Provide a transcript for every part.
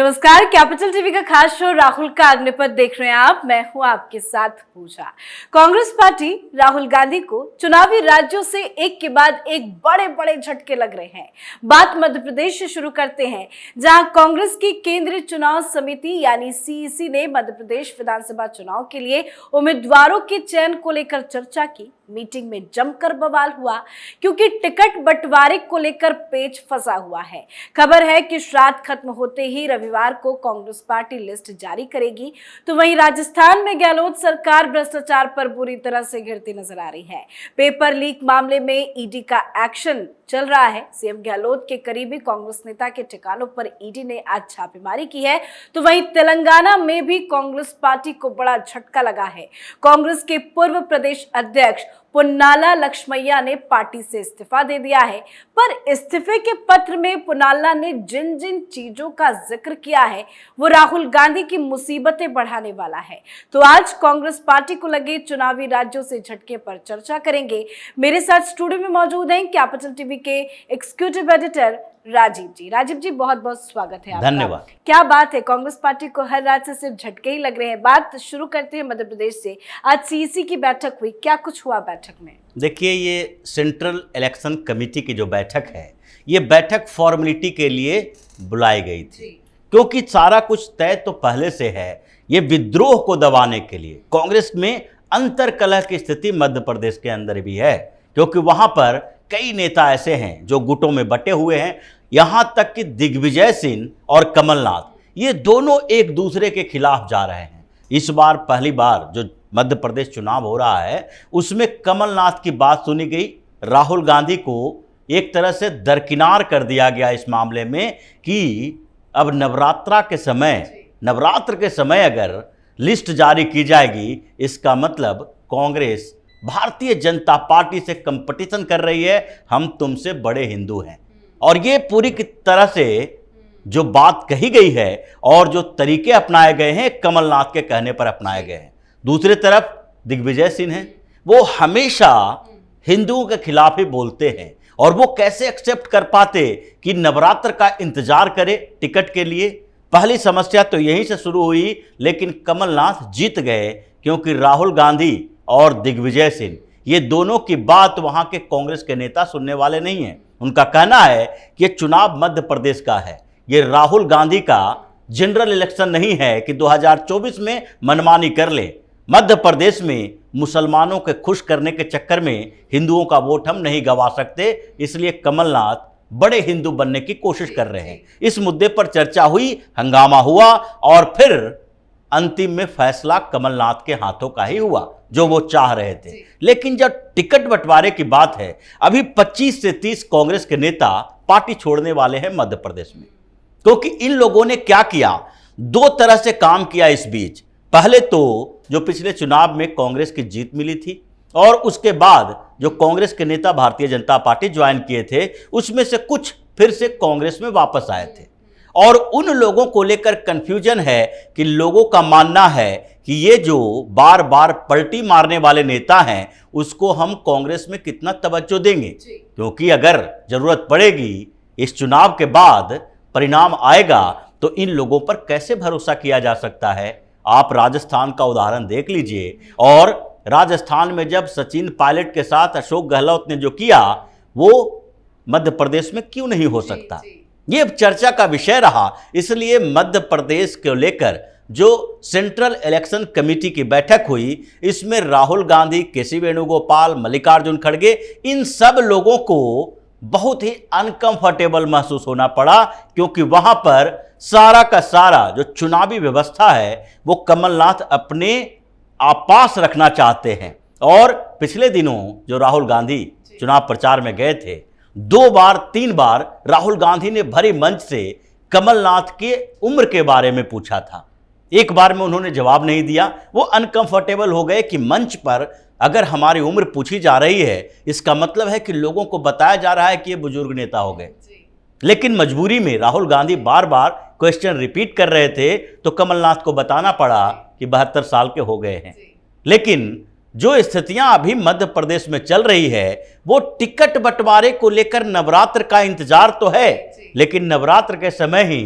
नमस्कार, capital TV का खास शो राहुल का अग्निपथ देख रहे हैं आप। मैं हूं आपके साथ पूजा। कांग्रेस पार्टी राहुल गांधी को चुनावी राज्यों से एक के बाद एक बड़े बड़े झटके लग रहे हैं। बात मध्य प्रदेश से शुरू करते हैं, जहां कांग्रेस की केंद्रीय चुनाव समिति यानी सीईसी ने मध्य प्रदेश विधानसभा चुनाव के लिए उम्मीदवारों के चयन को लेकर चर्चा की। मीटिंग में जमकर बवाल हुआ क्योंकि टिकट बंटवारे को लेकर पेच फंसा हुआ है। खबर है कि श्राद्ध खत्म होते ही रविवार को कांग्रेस पार्टी लिस्ट जारी करेगी, तो वहीं राजस्थान में गहलोत सरकार भ्रष्टाचार पर बुरी तरह से घिरती नजर आ रही है। पेपर लीक मामले में ईडी का एक्शन चल रहा है। सीएम गहलोत के करीबी कांग्रेस नेता के ठिकानों पर ईडी ने आज छापेमारी की है, तो वहीं तेलंगाना में भी कांग्रेस पार्टी को बड़ा झटका लगा है। कांग्रेस के पूर्व प्रदेश अध्यक्ष पुन्नाला लक्ष्मैया ने पार्टी से इस्तीफा दे दिया है, पर इस्तीफे के पत्र में पुन्नाला ने जिन जिन चीजों का जिक्र किया है वो राहुल गांधी की मुसीबतें बढ़ाने वाला है। तो आज कांग्रेस पार्टी को लगे चुनावी राज्यों से झटके पर चर्चा करेंगे। मेरे साथ स्टूडियो में मौजूद हैं कैपिटल टीवी के एग्जीक्यूटिव एडिटर राजीव जी। राजीव जी, बहुत बहुत स्वागत है आपका। धन्यवाद। क्या बात है, कांग्रेस पार्टी को हर राज्य से सिर्फ झटके ही लग रहे हैं। बात शुरू करते हैं मध्य प्रदेश से। आज सीईसी की बैठक हुई, क्या कुछ हुआ बैठक में? देखिए, ये सेंट्रल इलेक्शन कमेटी की जो बैठक है, ये बैठक फॉर्मेलिटी के लिए बुलाई गई थी, क्योंकि सारा कुछ तय तो पहले से है। ये विद्रोह को दबाने के लिए कांग्रेस में अंतर्कलह की स्थिति मध्य प्रदेश के अंदर भी है, क्योंकि वहां पर कई नेता ऐसे हैं जो गुटों में बटे हुए हैं। यहां तक कि दिग्विजय सिंह और कमलनाथ, ये दोनों एक दूसरे के खिलाफ जा रहे हैं। इस बार पहली बार जो मध्य प्रदेश चुनाव हो रहा है, उसमें कमलनाथ की बात सुनी गई। राहुल गांधी को एक तरह से दरकिनार कर दिया गया इस मामले में कि अब नवरात्र के समय अगर लिस्ट जारी की जाएगी, इसका मतलब कांग्रेस भारतीय जनता पार्टी से कंपटीशन कर रही है। हम तुमसे बड़े हिंदू हैं, और ये पूरी की तरह से जो बात कही गई है और जो तरीके अपनाए गए हैं, कमलनाथ के कहने पर अपनाए गए हैं। दूसरी तरफ दिग्विजय सिंह हैं, वो हमेशा हिंदुओं के खिलाफ ही बोलते हैं, और वो कैसे एक्सेप्ट कर पाते कि नवरात्र का इंतजार करे टिकट के लिए। पहली समस्या तो यहीं से शुरू हुई, लेकिन कमलनाथ जीत गए, क्योंकि राहुल गांधी और दिग्विजय सिंह, ये दोनों की बात वहां के कांग्रेस के नेता सुनने वाले नहीं हैं। उनका कहना है कि ये चुनाव मध्य प्रदेश का है, ये राहुल गांधी का जनरल इलेक्शन नहीं है कि 2024 में मनमानी कर ले। मध्य प्रदेश में मुसलमानों के खुश करने के चक्कर में हिंदुओं का वोट हम नहीं गंवा सकते, इसलिए कमलनाथ बड़े हिंदू बनने की कोशिश कर रहे हैं। इस मुद्दे पर चर्चा हुई, हंगामा हुआ, और फिर अंतिम में फैसला कमलनाथ के हाथों का ही हुआ, जो वो चाह रहे थे। लेकिन जब टिकट बंटवारे की बात है, अभी 25 से 30 कांग्रेस के नेता पार्टी छोड़ने वाले हैं मध्य प्रदेश में, क्योंकि इन लोगों ने क्या किया, दो तरह से काम किया इस बीच। पहले तो जो पिछले चुनाव में कांग्रेस की जीत मिली थी, और उसके बाद जो कांग्रेस के नेता भारतीय जनता पार्टी ज्वाइन किए थे, उसमें से कुछ फिर से कांग्रेस में वापस आए थे। और उन लोगों को लेकर कंफ्यूजन है कि लोगों का मानना है कि ये जो बार बार पलटी मारने वाले नेता हैं, उसको हम कांग्रेस में कितना तवज्जो देंगे, क्योंकि अगर जरूरत पड़ेगी, इस चुनाव के बाद परिणाम आएगा, तो इन लोगों पर कैसे भरोसा किया जा सकता है। आप राजस्थान का उदाहरण देख लीजिए, और राजस्थान में जब सचिन पायलट के साथ अशोक गहलोत ने जो किया, वो मध्य प्रदेश में क्यों नहीं हो सकता। ये चर्चा का विषय रहा। इसलिए मध्य प्रदेश को लेकर जो सेंट्रल इलेक्शन कमेटी की बैठक हुई, इसमें राहुल गांधी, केसी वेणुगोपाल, मल्लिकार्जुन खड़गे, इन सब लोगों को बहुत ही अनकंफर्टेबल महसूस होना पड़ा, क्योंकि वहां पर सारा का सारा जो चुनावी व्यवस्था है, वो कमलनाथ अपने आपास रखना चाहते हैं। और पिछले दिनों जो राहुल गांधी चुनाव प्रचार में गए थे, 2 बार 3 बार राहुल गांधी ने भरे मंच से कमलनाथ के उम्र के बारे में पूछा था। एक बार में उन्होंने जवाब नहीं दिया। वो अनकंफर्टेबल हो गए कि मंच पर अगर हमारी उम्र पूछी जा रही है, इसका मतलब है कि लोगों को बताया जा रहा है कि ये बुजुर्ग नेता हो गए। लेकिन मजबूरी में राहुल गांधी बार बार क्वेश्चन रिपीट कर रहे थे, तो कमलनाथ को बताना पड़ा कि 72 साल के हो गए हैं। लेकिन जो स्थितियां अभी मध्य प्रदेश में चल रही है, वो टिकट बंटवारे को लेकर नवरात्र का इंतजार तो है, लेकिन नवरात्र के समय ही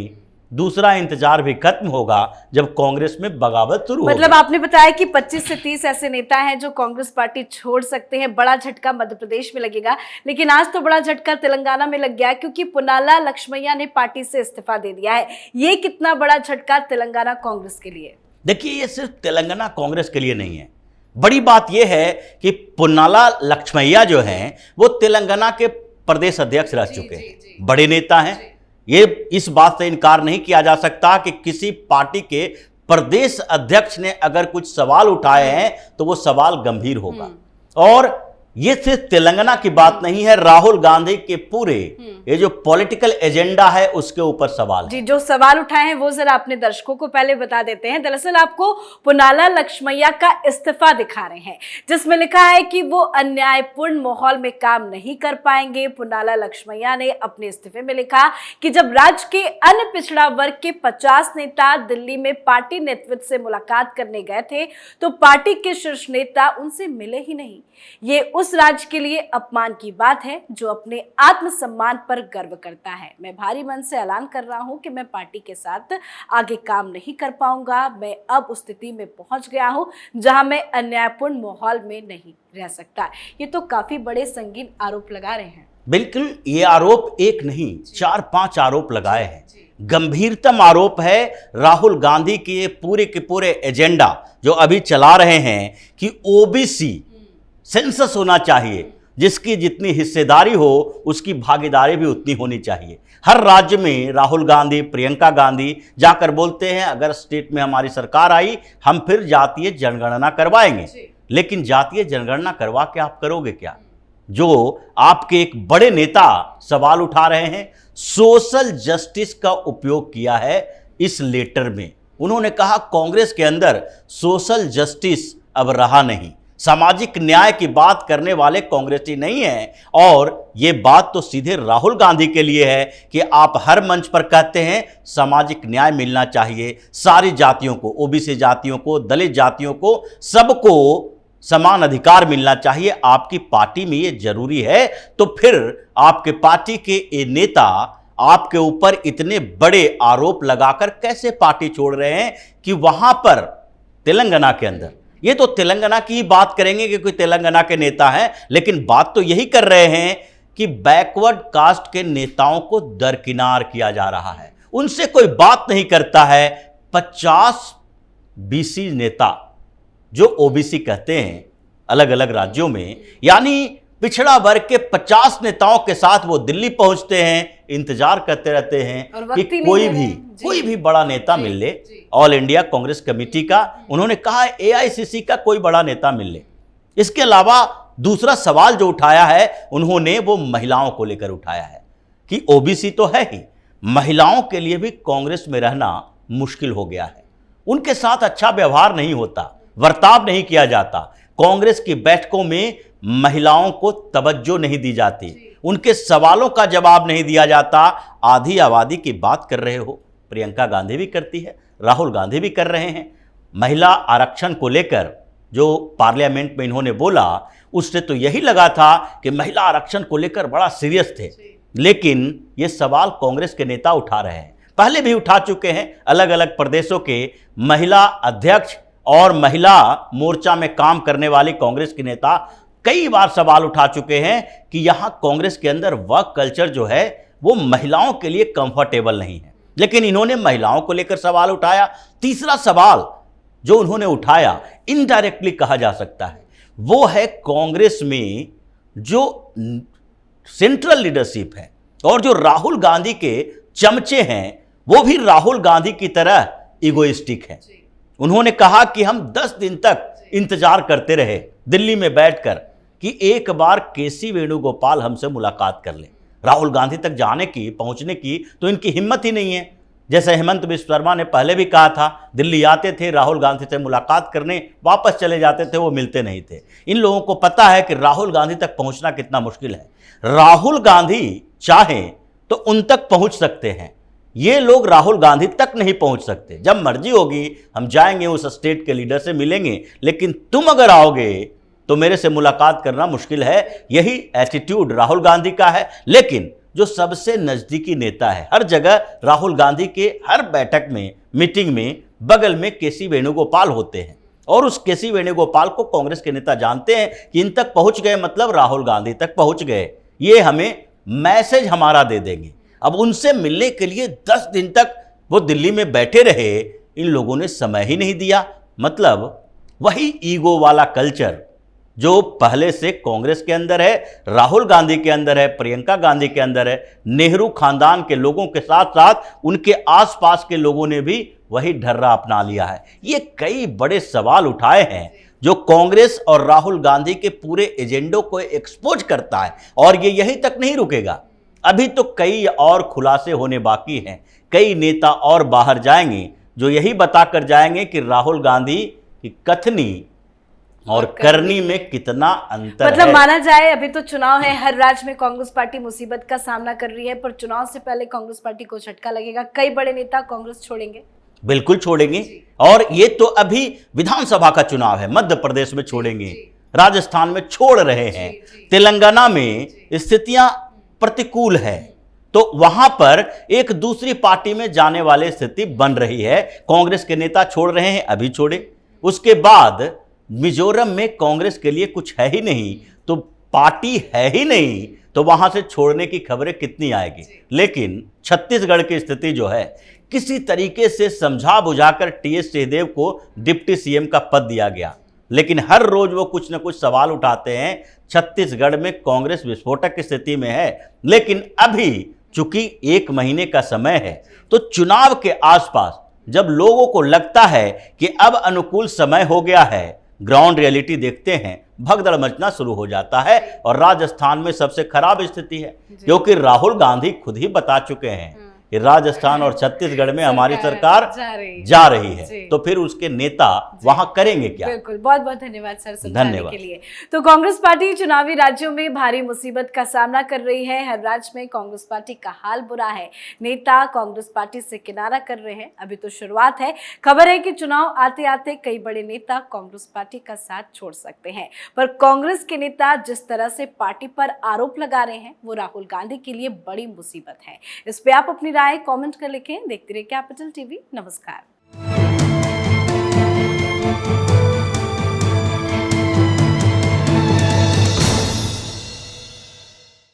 दूसरा इंतजार भी खत्म होगा जब कांग्रेस में बगावत शुरू होगी। मतलब आपने बताया कि 25 से 30 ऐसे नेता हैं जो कांग्रेस पार्टी छोड़ सकते हैं। बड़ा झटका मध्य प्रदेश में लगेगा, लेकिन आज तो बड़ा झटका तेलंगाना में लग गया, क्योंकि पुनाला लक्ष्मैया ने पार्टी से इस्तीफा दे दिया है। ये कितना बड़ा झटका तेलंगाना कांग्रेस के लिए? देखिए, ये सिर्फ तेलंगाना कांग्रेस के लिए नहीं है। बड़ी बात यह है कि पुनाला लक्ष्मैया जो हैं वो तेलंगाना के प्रदेश अध्यक्ष रह चुके हैं, बड़े नेता हैं। ये इस बात से इनकार नहीं किया जा सकता कि किसी पार्टी के प्रदेश अध्यक्ष ने अगर कुछ सवाल उठाए हैं तो वो सवाल गंभीर होगा। और ये सिर्फ तेलंगाना की बात नहीं है, राहुल गांधी के पूरे ये जो पॉलिटिकल एजेंडा है उसके ऊपर सवाल है। जी, जो सवाल उठाए हैं वो जरा अपने दर्शकों को पहले बता देते हैं। दरअसल आपको पुनाला लक्ष्मैया का इस्तीफा दिखा रहे हैं, जिसमें लिखा है कि वो अन्यायपूर्ण माहौल में काम नहीं कर पाएंगे। पुनाला लक्ष्मैया ने अपने इस्तीफे में लिखा कि जब राज्य के अन्य पिछड़ा वर्ग के 50 नेता दिल्ली में पार्टी नेतृत्व से मुलाकात करने गए थे तो पार्टी के शीर्ष नेता उनसे मिले ही नहीं। ये उस राज्य के लिए अपमान की बात है जो अपने आत्मसम्मान पर गर्व करता है। मैं भारी मन से ऐलान कर रहा हूं कि मैं पार्टी के साथ आगे काम नहीं कर पाऊंगा। मैं अब उस स्थिति में पहुंच गया हूं जहां मैं अन्यायपूर्ण माहौल में नहीं रह सकता। ये तो काफी बड़े संगीन आरोप लगा रहे हैं। बिल्कुल, ये आरोप एक नहीं 4-5 आरोप लगाए हैं। गंभीरतम आरोप है राहुल गांधी के पूरे एजेंडा जो अभी चला रहे हैं कि ओबीसी सेंसस होना चाहिए, जिसकी जितनी हिस्सेदारी हो उसकी भागीदारी भी उतनी होनी चाहिए। हर राज्य में राहुल गांधी, प्रियंका गांधी जाकर बोलते हैं अगर स्टेट में हमारी सरकार आई हम फिर जातीय जनगणना करवाएंगे। लेकिन जातीय जनगणना करवा के आप करोगे क्या? जो आपके एक बड़े नेता सवाल उठा रहे हैं, सोशल जस्टिस का उपयोग किया है इस लेटर में। उन्होंने कहा कांग्रेस के अंदर सोशल जस्टिस अब रहा नहीं, सामाजिक न्याय की बात करने वाले कांग्रेसी नहीं हैं। और ये बात तो सीधे राहुल गांधी के लिए है कि आप हर मंच पर कहते हैं सामाजिक न्याय मिलना चाहिए, सारी जातियों को, ओबीसी जातियों को, दलित जातियों को, सबको समान अधिकार मिलना चाहिए। आपकी पार्टी में ये जरूरी है तो फिर आपके पार्टी के ये नेता आपके ऊपर इतने बड़े आरोप लगाकर कैसे पार्टी छोड़ रहे हैं कि वहां पर तेलंगाना के अंदर, ये तो तेलंगाना की ही बात करेंगे कि कोई तेलंगाना के नेता हैं, लेकिन बात तो यही कर रहे हैं कि बैकवर्ड कास्ट के नेताओं को दरकिनार किया जा रहा है, उनसे कोई बात नहीं करता है। 50 बीसी नेता जो ओबीसी कहते हैं अलग अलग राज्यों में, यानी पिछड़ा वर्ग के 50 नेताओं के साथ वो दिल्ली पहुंचते हैं, इंतजार करते रहते हैं कि कोई भी बड़ा नेता मिल ले, ऑल इंडिया कांग्रेस कमेटी का, उन्होंने कहा एआईसीसी का कोई बड़ा नेता मिल ले। इसके अलावा दूसरा सवाल जो उठाया है उन्होंने वो महिलाओं को लेकर उठाया है कि ओबीसी तो है ही, महिलाओं के लिए भी कांग्रेस में रहना मुश्किल हो गया है, उनके साथ अच्छा व्यवहार नहीं होता, वर्ताव नहीं किया जाता, कांग्रेस की बैठकों में महिलाओं को तवज्जो नहीं दी जाती, उनके सवालों का जवाब नहीं दिया जाता। आधी आबादी की बात कर रहे हो, प्रियंका गांधी भी करती है, राहुल गांधी भी कर रहे हैं। महिला आरक्षण को लेकर जो पार्लियामेंट में इन्होंने बोला उससे तो यही लगा था कि महिला आरक्षण को लेकर बड़ा सीरियस थे, लेकिन ये सवाल कांग्रेस के नेता उठा रहे हैं, पहले भी उठा चुके हैं। अलग अलग प्रदेशों के महिला अध्यक्ष और महिला मोर्चा में काम करने वाली कांग्रेस के नेता कई बार सवाल उठा चुके हैं कि यहां कांग्रेस के अंदर वर्क कल्चर जो है वो महिलाओं के लिए कंफर्टेबल नहीं है, लेकिन इन्होंने महिलाओं को लेकर सवाल उठाया। तीसरा सवाल जो उन्होंने उठाया, इनडायरेक्टली कहा जा सकता है, वो है कांग्रेस में जो सेंट्रल लीडरशिप है और जो राहुल गांधी के चमचे हैं वो भी राहुल गांधी की तरह इगोइस्टिक है। उन्होंने कहा कि हम 10 दिन तक इंतजार करते रहे दिल्ली में बैठकर कि एक बार केसी वेणुगोपाल हमसे मुलाकात कर ले। राहुल गांधी तक जाने की, पहुंचने की तो इनकी हिम्मत ही नहीं है। जैसे हेमंत बिस्व शर्मा ने पहले भी कहा था, दिल्ली आते थे राहुल गांधी से मुलाकात करने, वापस चले जाते थे, वो मिलते नहीं थे। इन लोगों को पता है कि राहुल गांधी तक पहुंचना कितना मुश्किल है। राहुल गांधी चाहें तो उन तक पहुंच सकते हैं, ये लोग राहुल गांधी तक नहीं पहुंच सकते। जब मर्जी होगी हम जाएंगे, उस स्टेट के लीडर से मिलेंगे, लेकिन तुम अगर आओगे तो मेरे से मुलाकात करना मुश्किल है। यही एटीट्यूड राहुल गांधी का है। लेकिन जो सबसे नजदीकी नेता है। हर जगह राहुल गांधी के हर बैठक में, मीटिंग में बगल में केसी वेणुगोपाल होते हैं और उस केसी वेणुगोपाल को कांग्रेस के नेता जानते हैं कि इन तक पहुंच गए मतलब राहुल गांधी तक पहुंच गए, ये हमें मैसेज हमारा दे देंगे। अब उनसे मिलने के लिए 10 दिन तक वो दिल्ली में बैठे रहे, इन लोगों ने समय ही नहीं दिया। मतलब वही ईगो वाला कल्चर जो पहले से कांग्रेस के अंदर है, राहुल गांधी के अंदर है, प्रियंका गांधी के अंदर है, नेहरू खानदान के लोगों के साथ साथ उनके आसपास के लोगों ने भी वही ढर्रा अपना लिया है। ये कई बड़े सवाल उठाए हैं जो कांग्रेस और राहुल गांधी के पूरे एजेंडो को एक्सपोज करता है। और ये यहीं तक नहीं रुकेगा, अभी तो कई और खुलासे होने बाकी हैं। कई नेता और बाहर जाएंगे जो यही बताकर जाएंगे कि राहुल गांधी की कथनी और करनी में कितना अंतर मतलब है। माना जाए अभी तो चुनाव है, हर राज्य में कांग्रेस पार्टी मुसीबत का सामना कर रही है, पर चुनाव से पहले कांग्रेस पार्टी को झटका लगेगा। कई बड़े नेता कांग्रेस छोड़ेंगे, बिल्कुल छोड़ेंगे। और ये तो अभी विधानसभा का चुनाव है, मध्य प्रदेश में छोड़ेंगे, राजस्थान में छोड़ रहे हैं, तेलंगाना में स्थितियां प्रतिकूल है, तो वहां पर एक दूसरी पार्टी में जाने वाली स्थिति बन रही है। कांग्रेस के नेता छोड़ रहे हैं, अभी छोड़े। उसके बाद मिजोरम में कांग्रेस के लिए कुछ है ही नहीं, तो पार्टी है ही नहीं, तो वहां से छोड़ने की खबरें कितनी आएगी। लेकिन छत्तीसगढ़ की स्थिति जो है, किसी तरीके से समझा बुझाकर टीएस सिंहदेव को डिप्टी सीएम का पद दिया गया, लेकिन हर रोज वो कुछ न कुछ सवाल उठाते हैं। छत्तीसगढ़ में कांग्रेस विस्फोटक की स्थिति में है, लेकिन अभी चूंकि 1 महीने का समय है, तो चुनाव के आसपास जब लोगों को लगता है कि अब अनुकूल समय हो गया है, ग्राउंड रियलिटी देखते हैं, भगदड़ मचना शुरू हो जाता है। और राजस्थान में सबसे खराब स्थिति है, क्योंकि राहुल गांधी खुद ही बता चुके हैं कि राजस्थान और छत्तीसगढ़ में हमारी सरकार जा रही है, तो फिर उसके नेता वहां करेंगे क्या। बिल्कुल, बहुत बहुत धन्यवाद सर समझाने के लिए। तो कांग्रेस पार्टी चुनावी राज्यों में भारी मुसीबत का सामना कर रही है। हर राज्य में कांग्रेस पार्टी का हाल बुरा है, नेता कांग्रेस पार्टी से किनारा कर रहे हैं। अभी तो शुरुआत है। खबर है कि चुनाव आते आते कई बड़े नेता कांग्रेस पार्टी का साथ छोड़ सकते हैं, पर कांग्रेस के नेता जिस तरह से पार्टी पर आरोप लगा रहे हैं, वो राहुल गांधी के लिए बड़ी मुसीबत है। इस पे आप अपनी राय कमेंट कर लिखें। देखते रहिए कैपिटल टीवी। नमस्कार।